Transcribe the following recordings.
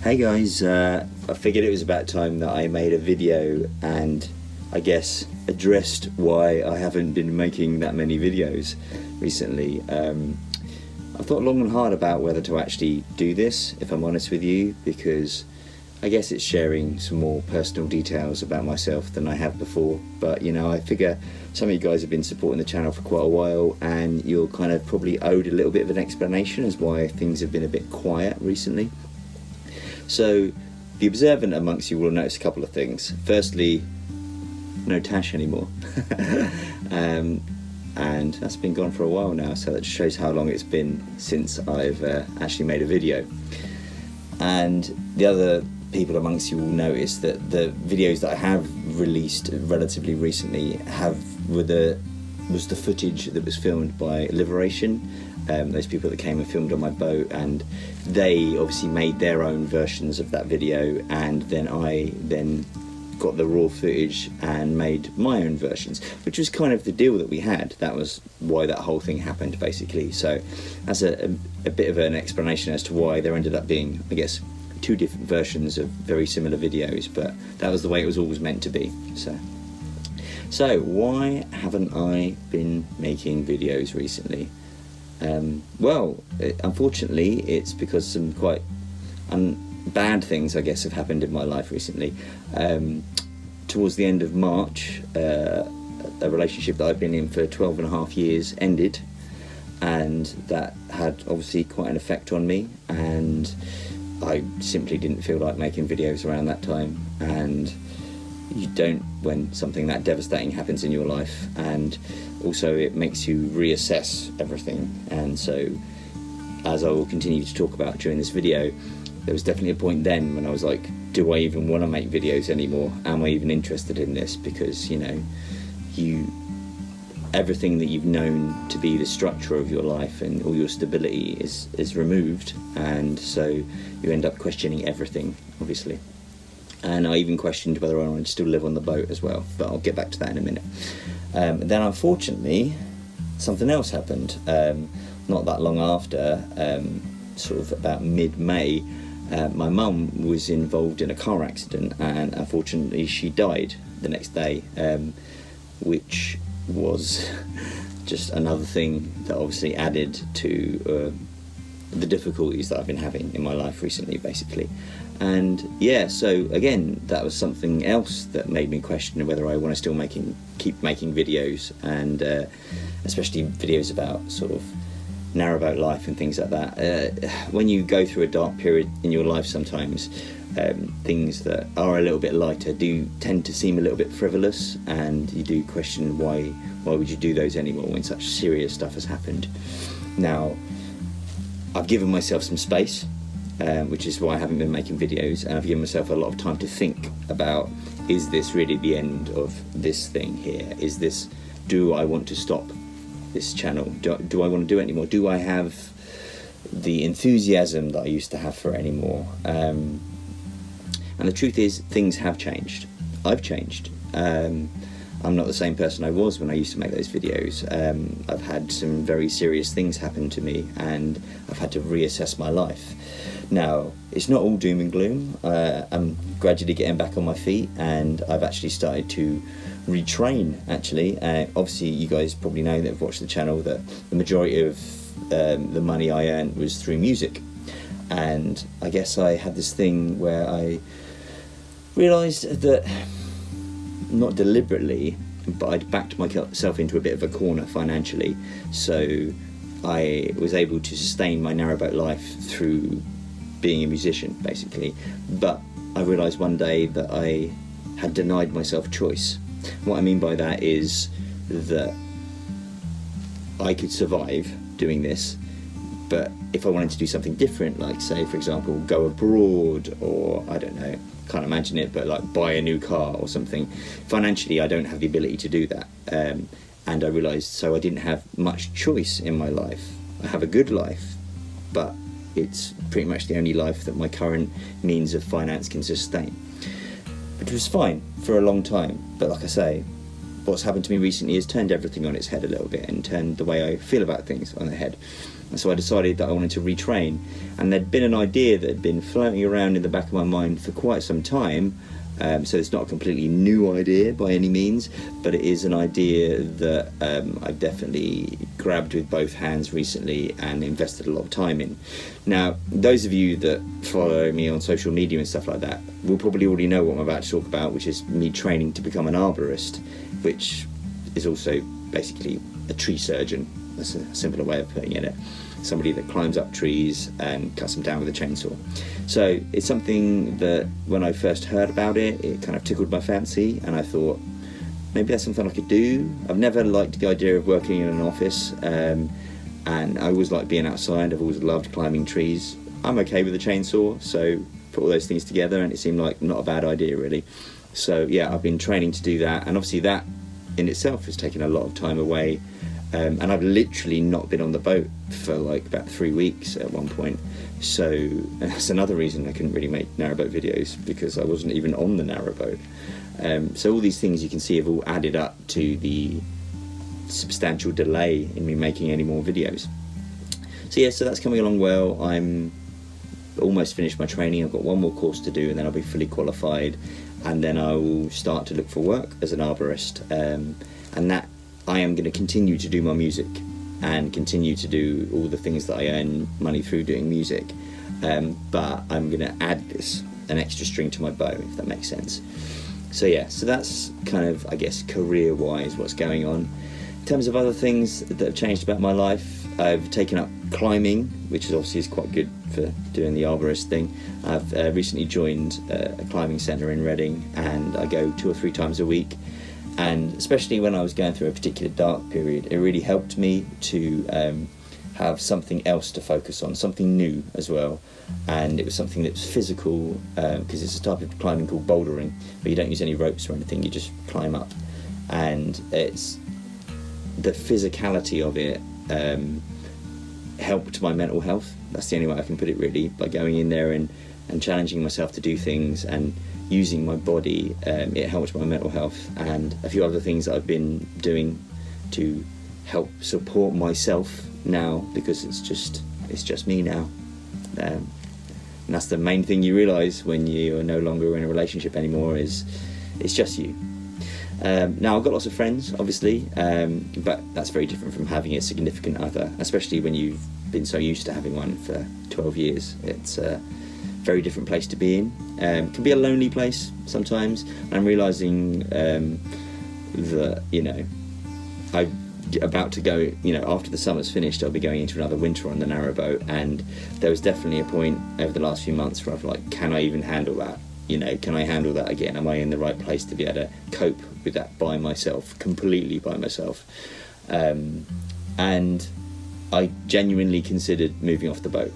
Hey guys, I figured it was about time that I made a video and I guess addressed why I haven't been making that many videos recently. I thought long and hard about whether to actually do this, if I'm honest with you, because I guess it's sharing some more personal details about myself than I have before. But you know, I figure some of you guys have been supporting the channel for quite a while and you're kind of probably owed a little bit of an explanation as why things have been a bit quiet recently. So the observant amongst you will notice a couple of things. Firstly, no Tash anymore. And that's been gone for a while now, so that just shows how long it's been since I've actually made a video. And the other people amongst you will notice that the videos that I have released relatively recently was the footage that was filmed by Liberation, those people that came and filmed on my boat, and they obviously made their own versions of that video, and then I got the raw footage and made my own versions, which was kind of the deal that we had. That was why that whole thing happened, basically. So that's a bit of an explanation as to why there ended up being, I guess, two different versions of very similar videos, but that was the way it was always meant to be. So why haven't I been making videos recently? Unfortunately, it's because some quite bad things, I guess, have happened in my life recently. Towards the end of March, a relationship that I've been in for 12.5 years ended, and that had obviously quite an effect on me, and I simply didn't feel like making videos around that time. And you don't when something that devastating happens in your life, and also it makes you reassess everything. And so, as I will continue to talk about during this video, there was definitely a point then when I was like, do I even want to make videos anymore? Am I even interested in this? Because, you know, everything that you've known to be the structure of your life and all your stability is removed, and so you end up questioning everything, obviously. And I even questioned whether I wanted to still live on the boat as well, but I'll get back to that in a minute. Then unfortunately, something else happened. Not that long after, sort of about mid-May, my mum was involved in a car accident, and unfortunately she died the next day, which was just another thing that obviously added to the difficulties that I've been having in my life recently, basically. And yeah, so again, that was something else that made me question whether I want to still keep making videos, and especially videos about sort of narrowboat life and things like that. When you go through a dark period in your life, sometimes things that are a little bit lighter do tend to seem a little bit frivolous, and you do question why would you do those anymore when such serious stuff has happened. Now, I've given myself some space, which is why I haven't been making videos, and I've given myself a lot of time to think about, is this really the end of this thing here? Do I want to stop this channel? Do I want to do it anymore? Do I have the enthusiasm that I used to have for it anymore? And the truth is, things have changed. I've changed. I'm not the same person I was when I used to make those videos. I've had some very serious things happen to me, and I've had to reassess my life. Now, it's not all doom and gloom. I'm gradually getting back on my feet, and I've actually started to retrain, actually. Obviously, you guys probably know that have watched the channel that the majority of the money I earned was through music. And I guess I had this thing where I realised that, not deliberately, but I'd backed myself into a bit of a corner financially, so I was able to sustain my narrowboat life through being a musician, basically. But I realised one day that I had denied myself choice. What I mean by that is that I could survive doing this, but if I wanted to do something different, like say, for example, go abroad, or I don't know, can't imagine it, but like buy a new car or something, financially I don't have the ability to do that. And I realised, so I didn't have much choice in my life. I have a good life, but it's pretty much the only life that my current means of finance can sustain, which was fine for a long time. But like I say, what's happened to me recently is turned everything on its head a little bit and turned the way I feel about things on their head. And so I decided that I wanted to retrain, and there'd been an idea that had been floating around in the back of my mind for quite some time. So it's not a completely new idea by any means, but it is an idea that I've definitely grabbed with both hands recently and invested a lot of time in. Now, those of you that follow me on social media and stuff like that will probably already know what I'm about to talk about, which is me training to become an arborist, which is also basically a tree surgeon. That's a simpler way of putting it. Somebody that climbs up trees and cuts them down with a chainsaw. So it's something that when I first heard about it, it kind of tickled my fancy, and I thought maybe that's something I could do. I've never liked the idea of working in an office, and I always like being outside. I've always loved climbing trees. I'm okay with a chainsaw, so put all those things together and it seemed like not a bad idea really. So yeah, I've been training to do that, and obviously that in itself has taken a lot of time away. And I've literally not been on the boat for like about 3 weeks at one point. So that's another reason I couldn't really make narrowboat videos, because I wasn't even on the narrowboat. So all these things you can see have all added up to the substantial delay in me making any more videos. So yeah, so that's coming along well. I'm almost finished my training. I've got one more course to do and then I'll be fully qualified, and then I will start to look for work as an arborist, and that I am going to continue to do my music and continue to do all the things that I earn money through doing music, but I'm going to add an extra string to my bow, if that makes sense. So yeah, so that's kind of, I guess, career-wise what's going on. In terms of other things that have changed about my life, I've taken up climbing, which is obviously quite good for doing the arborist thing. I've recently joined a climbing centre in Reading, and I go 2 or 3 times a week. And especially when I was going through a particular dark period, it really helped me to have something else to focus on, something new as well. And it was something that was physical, because it's a type of climbing called bouldering, where you don't use any ropes or anything, you just climb up. And it's the physicality of it helped my mental health. That's the only way I can put it really, by going in there and challenging myself to do things and using my body. It helped my mental health, and a few other things that I've been doing to help support myself now, because it's just me now, and that's the main thing you realise when you are no longer in a relationship anymore, is it's just you. Now I've got lots of friends obviously, but that's very different from having a significant other, especially when you've been so used to having one for 12 years. It's very different place to be in. Can be a lonely place sometimes. I'm realising that, you know, I'm about to go, you know, after the summer's finished, I'll be going into another winter on the narrowboat, and there was definitely a point over the last few months where I've like, can I even handle that? You know, can I handle that again? Am I in the right place to be able to cope with that by myself, completely by myself? And I genuinely considered moving off the boat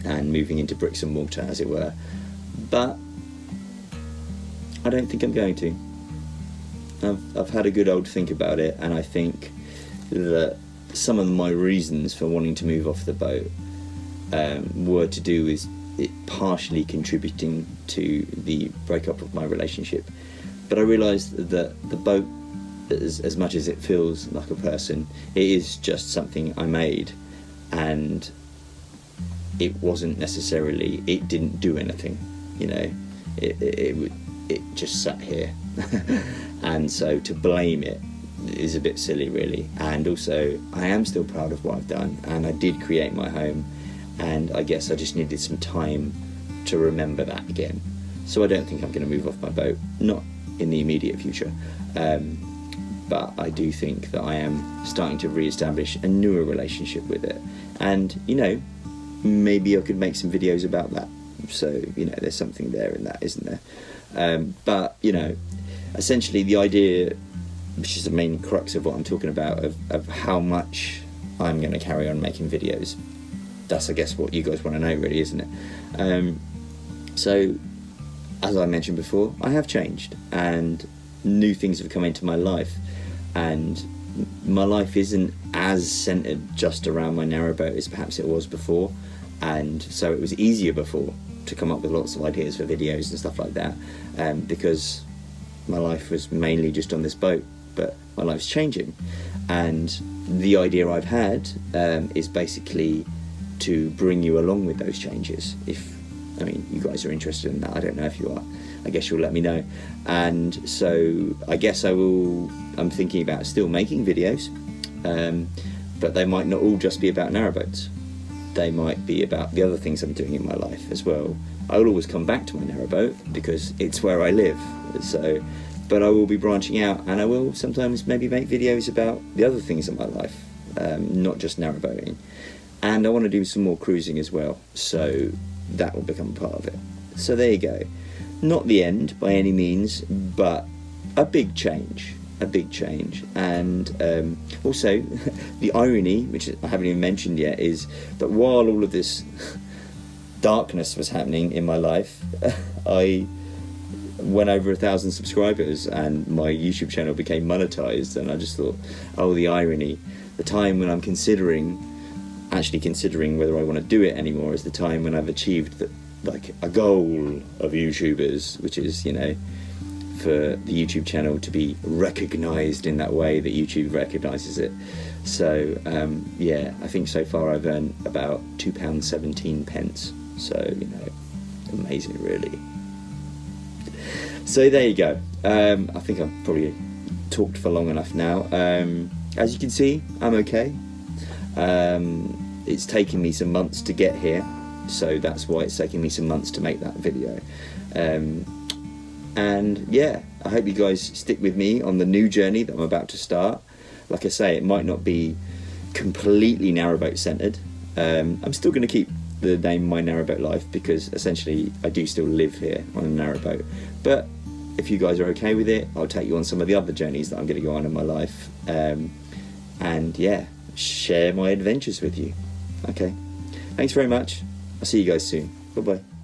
and moving into bricks and mortar, as it were, but I don't think I'm going to. I've had a good old think about it, and I think that some of my reasons for wanting to move off the boat were to do with it partially contributing to the breakup of my relationship. But I realised that the boat, as much as it feels like a person, it is just something I made, and it wasn't necessarily, it didn't do anything, you know, it just sat here. And so to blame it is a bit silly really. And also I am still proud of what I've done, and I did create my home, and I guess I just needed some time to remember that again. So I don't think I'm going to move off my boat, not in the immediate future, but I do think that I am starting to re-establish a newer relationship with it, and you know, maybe I could make some videos about that. So you know, there's something there in that, isn't there? But you know, essentially the idea, which is the main crux of what I'm talking about, of how much I'm going to carry on making videos, that's I guess what you guys want to know really, isn't it? So as I mentioned before, I have changed, and new things have come into my life, and my life isn't as centred just around my narrowboat as perhaps it was before, and so it was easier before to come up with lots of ideas for videos and stuff like that, because my life was mainly just on this boat, but my life's changing, and the idea I've had is basically to bring you along with those changes. If, I mean, you guys are interested in that. I don't know if you are. I guess you'll let me know. And so I guess I'm thinking about still making videos, but they might not all just be about narrowboats. They might be about the other things I'm doing in my life as well. I will always come back to my narrowboat because it's where I live. So, but I will be branching out, and I will sometimes maybe make videos about the other things in my life, not just narrowboating. And I want to do some more cruising as well, so that will become part of it. So there you go. Not the end by any means, but a big change. And also the irony, which I haven't even mentioned yet, is that while all of this darkness was happening in my life, I went over 1,000 subscribers and my YouTube channel became monetized, and I just thought, oh, the irony. The time when I'm actually considering whether I want to do it anymore is the time when I've achieved like a goal of YouTubers, which is, you know, for the YouTube channel to be recognised in that way that YouTube recognises it. So yeah, I think so far I've earned about £2.17. So, you know, amazing really. So there you go. I think I've probably talked for long enough now. As you can see, I'm okay. It's taken me some months to get here, so that's why it's taking me some months to make that video. And yeah, I hope you guys stick with me on the new journey that I'm about to start. Like I say, it might not be completely narrowboat centered. I'm still going to keep the name My Narrowboat Life because essentially I do still live here on a narrowboat. But if you guys are okay with it, I'll take you on some of the other journeys that I'm going to go on in my life. And yeah, share my adventures with you. Okay, thanks very much. I'll see you guys soon. Bye bye.